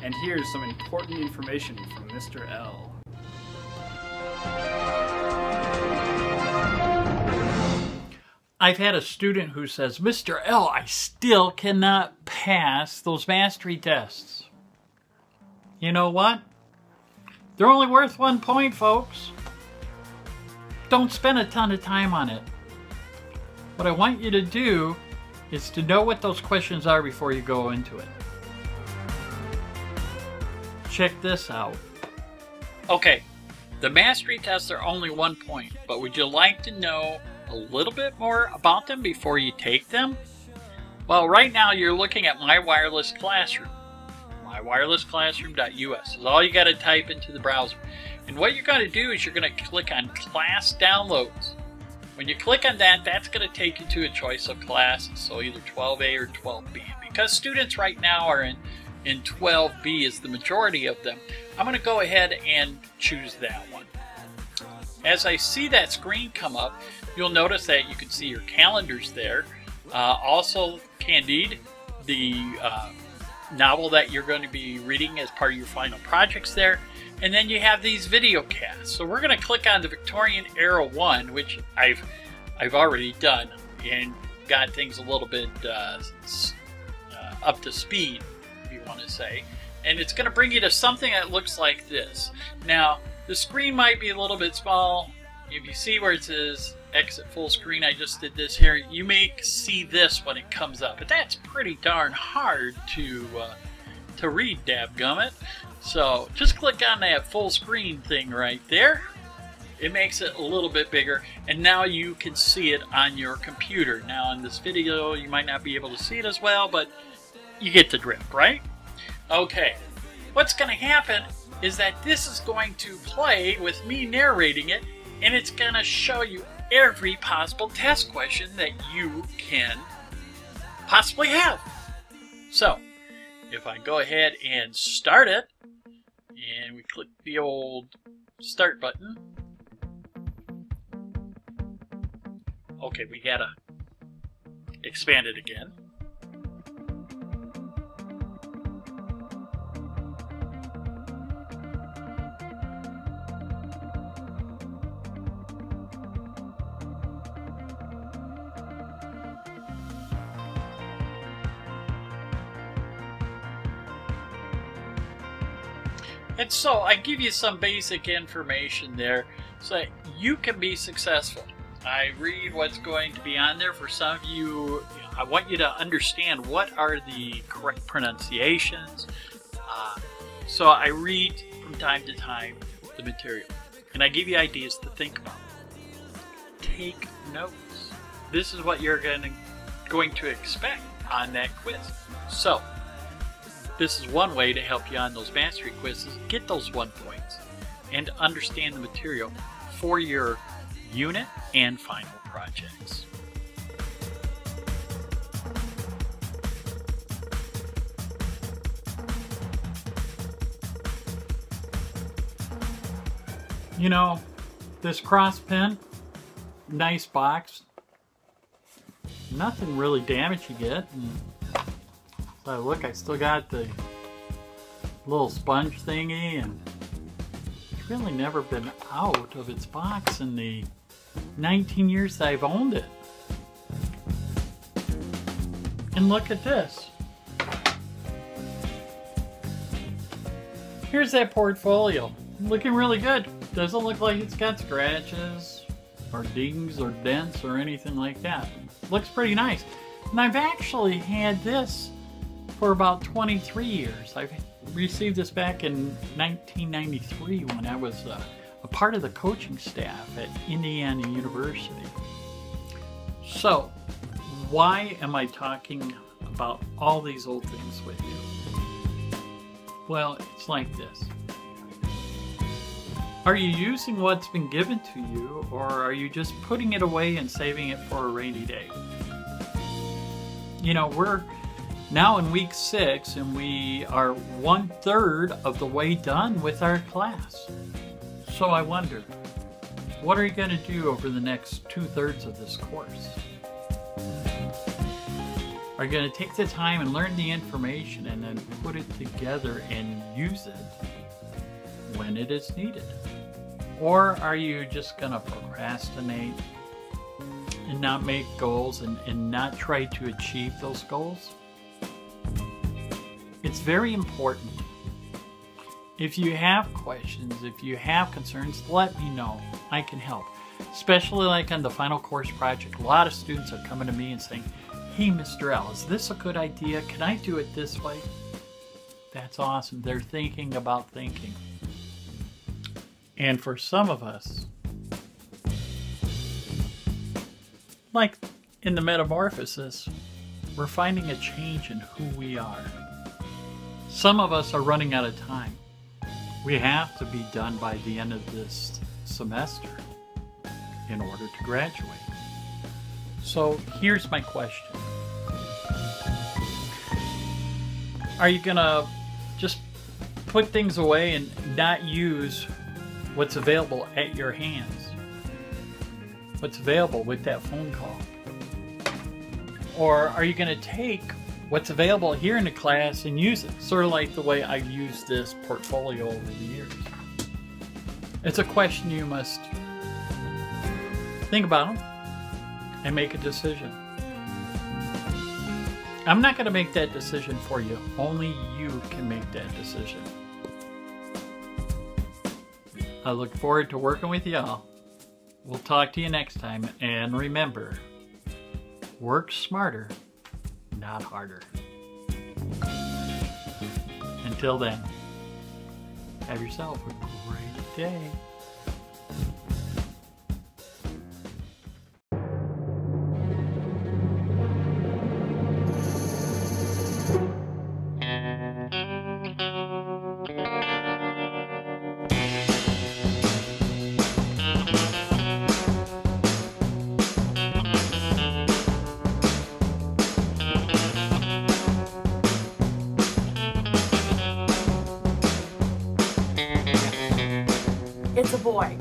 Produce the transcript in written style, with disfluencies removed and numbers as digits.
And here's some important information from Mr. L. I've had a student who says, Mr. L, I still cannot pass those mastery tests. You know what? They're only worth 1 point, folks. Don't spend a ton of time on it. What I want you to do is to know what those questions are before you go into it. Check this out. Okay, the mastery tests are only 1 point, but would you like to know a little bit more about them before you take them? Well, right now you're looking at My Wireless Classroom. MyWirelessClassroom.us is all you got to type into the browser. And what you're going to do is you're going to click on Class Downloads. When you click on that, that's going to take you to a choice of classes, so either 12A or 12B. Because students right now are in 12B is the majority of them, I'm going to go ahead and choose that one. As I see that screen come up, you'll notice that you can see your calendars there. Also, Candide, the novel that you're going to be reading as part of your final projects there. And then you have these video casts. So we're going to click on the Victorian Era one, which I've already done and got things a little bit up to speed, if you want to say. And it's going to bring you to something that looks like this. Now, the screen might be a little bit small. If you see where it says exit full screen, I just did this here. You may see this when it comes up, but that's pretty darn hard to read, dadgummit. So just click on that full screen thing right there. It makes it a little bit bigger, and now you can see it on your computer. Now in this video you might not be able to see it as well, but you get the drift, right? Okay, what's going to happen is that this is going to play with me narrating it, and it's going to show you every possible test question that you can possibly have. So if I go ahead and start it, and we click the old start button. Okay, we gotta expand it again. And so I give you some basic information there so that you can be successful. I read what's going to be on there. For some of you, I want you to understand what are the correct pronunciations. So I read from time to time the material, and I give you ideas to think about. Take notes. This is what you're going to expect on that quiz. So this is one way to help you on those mastery quizzes, get those 1 points, and understand the material for your unit and final projects. You know, this cross pen, nice box, nothing really damaging it. So look, I still got the little sponge thingy, and it's really never been out of its box in the 19 years that I've owned it. And look at this. Here's that portfolio. Looking really good. Doesn't look like it's got scratches or dings or dents or anything like that. Looks pretty nice. And I've actually had this for about 23 years. I received this back in 1993 when I was a part of the coaching staff at Indiana University. So, why am I talking about all these old things with you? Well, it's like this. Are you using what's been given to you, or are you just putting it away and saving it for a rainy day? You know, we're now in week 6, and we are 1/3 of the way done with our class. So I wonder, what are you going to do over the next 2/3 of this course? Are you going to take the time and learn the information and then put it together and use it when it is needed? Or are you just going to procrastinate and not make goals and not try to achieve those goals? It's very important. If you have questions, if you have concerns, let me know. I can help. Especially like on the final course project, a lot of students are coming to me and saying, hey, Mr. L, is this a good idea? Can I do it this way? That's awesome. They're thinking about thinking. And for some of us, like in the metamorphosis, we're finding a change in who we are. Some of us are running out of time. We have to be done by the end of this semester in order to graduate. So here's my question. Are you gonna just put things away and not use what's available at your hands? What's available with that phone call? Or are you gonna take what's available here in the class and use it? Sort of like the way I've used this portfolio over the years. It's a question you must think about and make a decision. I'm not going to make that decision for you. Only you can make that decision. I look forward to working with y'all. We'll talk to you next time. And remember, work smarter, not harder. Until then, have yourself a great day. It's a boy.